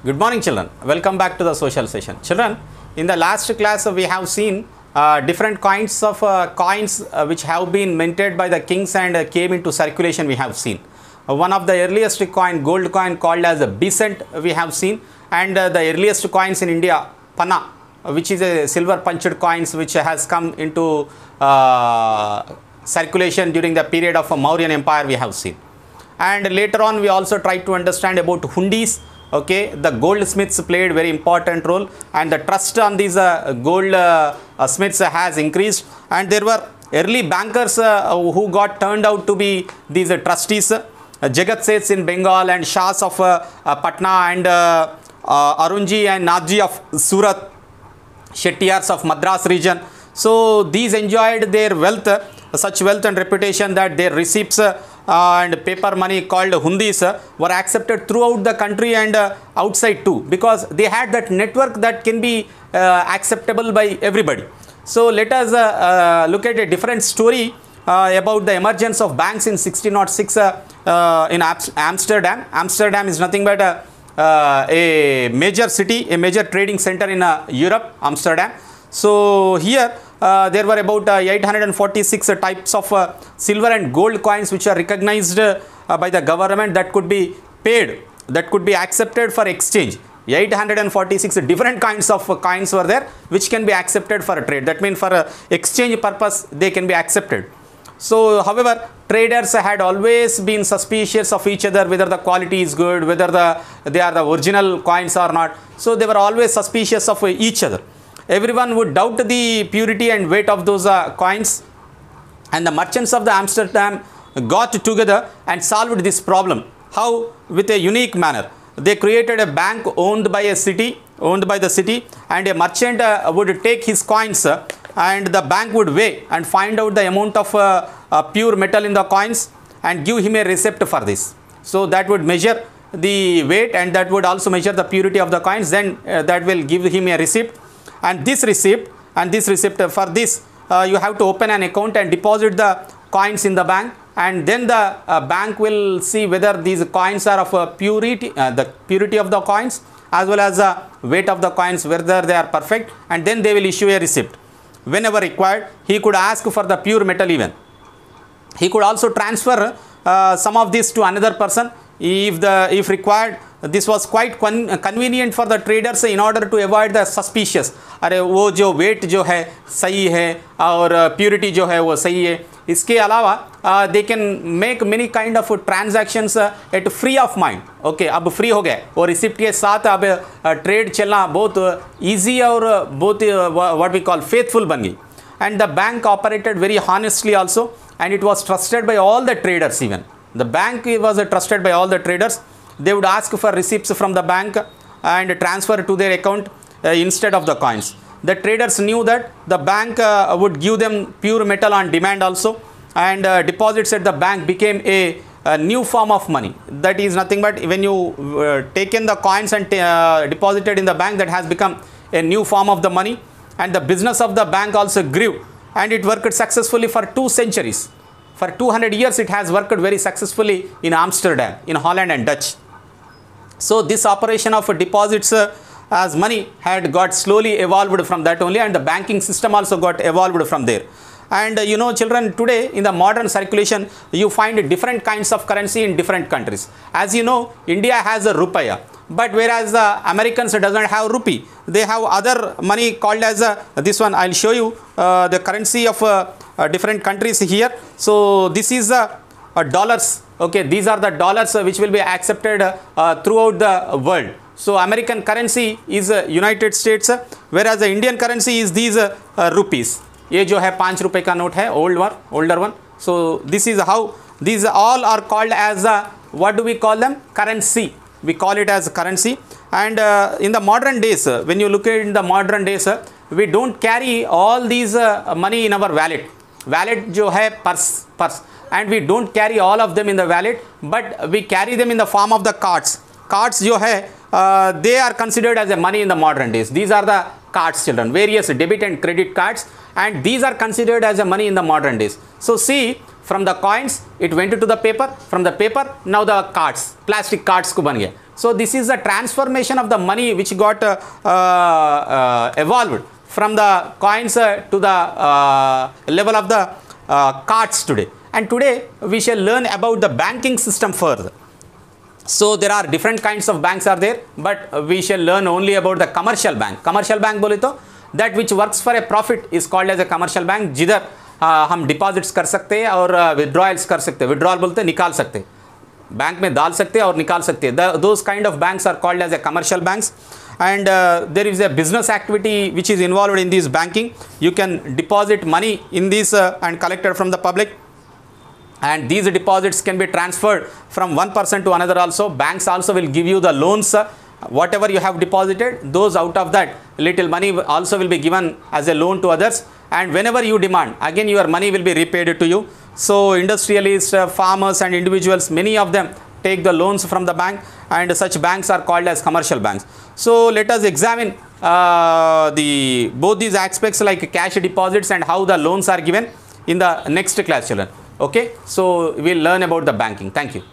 Good morning, children. Welcome back to the social session. Children, in the last class we have seen different kinds of coins which have been minted by the kings and came into circulation. We have seen one of the earliest coin, gold coin, called as a Besant, we have seen, and the earliest coins in India, Panna, which is a silver punched coins which has come into circulation during the period of Mauryan Empire, we have seen. And later on we also tried to understand about hundis. Okay, the goldsmiths played very important role, and the trust on these gold smiths has increased, and there were early bankers who got turned out to be these trustees, Jagat Seths in Bengal and Shahs of Patna, and Arunji and Nathji of Surat, Shettiars of Madras region. So these enjoyed their wealth, such wealth and reputation that their receipts and paper money called hundis were accepted throughout the country and outside too, because they had that network that can be acceptable by everybody. So let us look at a different story about the emergence of banks in 1606 in Amsterdam. Amsterdam is nothing but a major city, a major trading center in Europe, Amsterdam. So here there were about 846 types of silver and gold coins which are recognized by the government that could be paid, that could be accepted for exchange. 846 different kinds of coins were there which can be accepted for a trade. That means for exchange purpose they can be accepted. So however, traders had always been suspicious of each other, whether the quality is good, whether they are the original coins or not. So they were always suspicious of each other. Everyone would doubt the purity and weight of those coins, and the merchants of the Amsterdam got together and solved this problem. How? With a unique manner. They created a bank owned by the city, and a merchant would take his coins and the bank would weigh and find out the amount of pure metal in the coins and give him a receipt for this. So that would measure the weight, and that would also measure the purity of the coins. Then that will give him a receipt. And this receipt for this you have to open an account and deposit the coins in the bank, and then the bank will see whether these coins are of purity, the purity of the coins as well as the weight of the coins, whether they are perfect, and then they will issue a receipt. Whenever required, he could ask for the pure metal even. He could also transfer some of this to another person if required. This was quite convenient for the traders in order to avoid the suspicious. अरे वो जो weight जो है सही है और purity जो है वो सही है. इसके अलावा they can make many kind of transactions at free of mind. Okay, अब free हो गए और receipt के साथ अब trade चलना बहुत easy और बहुत what we call faithful बन गई. And the bank operated very honestly also, and it was trusted by all the traders even. The bank was trusted by all the traders. They would ask for receipts from the bank and transfer to their account instead of the coins. The traders knew that the bank would give them pure metal on demand also, and deposits at the bank became a new form of money. That is nothing but when you taken the coins and deposited in the bank, that has become a new form of the money. And the business of the bank also grew, and it worked successfully for 2 centuries. For 200 years it has worked very successfully in Amsterdam, in Holland and Dutch. So this operation of deposits as money had got slowly evolved from that only, and the banking system also got evolved from there. And you know, children, today in the modern circulation you find different kinds of currency in different countries. As you know, India has a rupaya, but whereas the Americans doesn't have rupee, they have other money called as this one. I'll show you the currency of different countries here. So this is dollars. Okay, these are the dollars which will be accepted throughout the world. So American currency is United States, whereas the Indian currency is these rupees. ये जो है 5 रुपए का note है, older one. So this is how these all are called as what do we call them? Currency. We call it as currency. And in the modern days, when you look at in the modern days, we don't carry all these money in our wallet. Wallet जो है purse. And we don't carry all of them in the wallet, but we carry them in the form of the cards. Cards जो है they are considered as a money in the modern days. These are the cards, children, various debit and credit cards, and these are considered as a money in the modern days. So see, from the coins it went to the paper, from the paper now the cards, plastic cards को बन गया. So this is the transformation of the money which got evolved from the coins to the level of the cards today. And today we shall learn about the banking system further. So there are different kinds of banks are there, but we shall learn only about the commercial bank. Commercial bank बोले तो that which works for a profit is called as a commercial bank, जिधर हम deposits कर सकते हैं और विड्रॉयल्स कर सकते हैं. विड्रॉल बोलते हैं निकाल सकते हैं, बैंक में डाल सकते हैं और निकाल सकते हैं. Those kind of banks are called as a commercial banks. And there is a business activity which is involved in this banking. You can deposit money in this and collect it from the public. And these deposits can be transferred from one person to another also. Banks also will give you the loans. Whatever you have deposited, those out of that little money also will be given as a loan to others. And whenever you demand, again your money will be repaid to you. So industrialists, farmers and individuals, many of them take the loans from the bank, and such banks are called as commercial banks. So let us examine both these aspects like cash deposits and how the loans are given in the next class, children. Okay, so we'll learn about the banking. Thank you.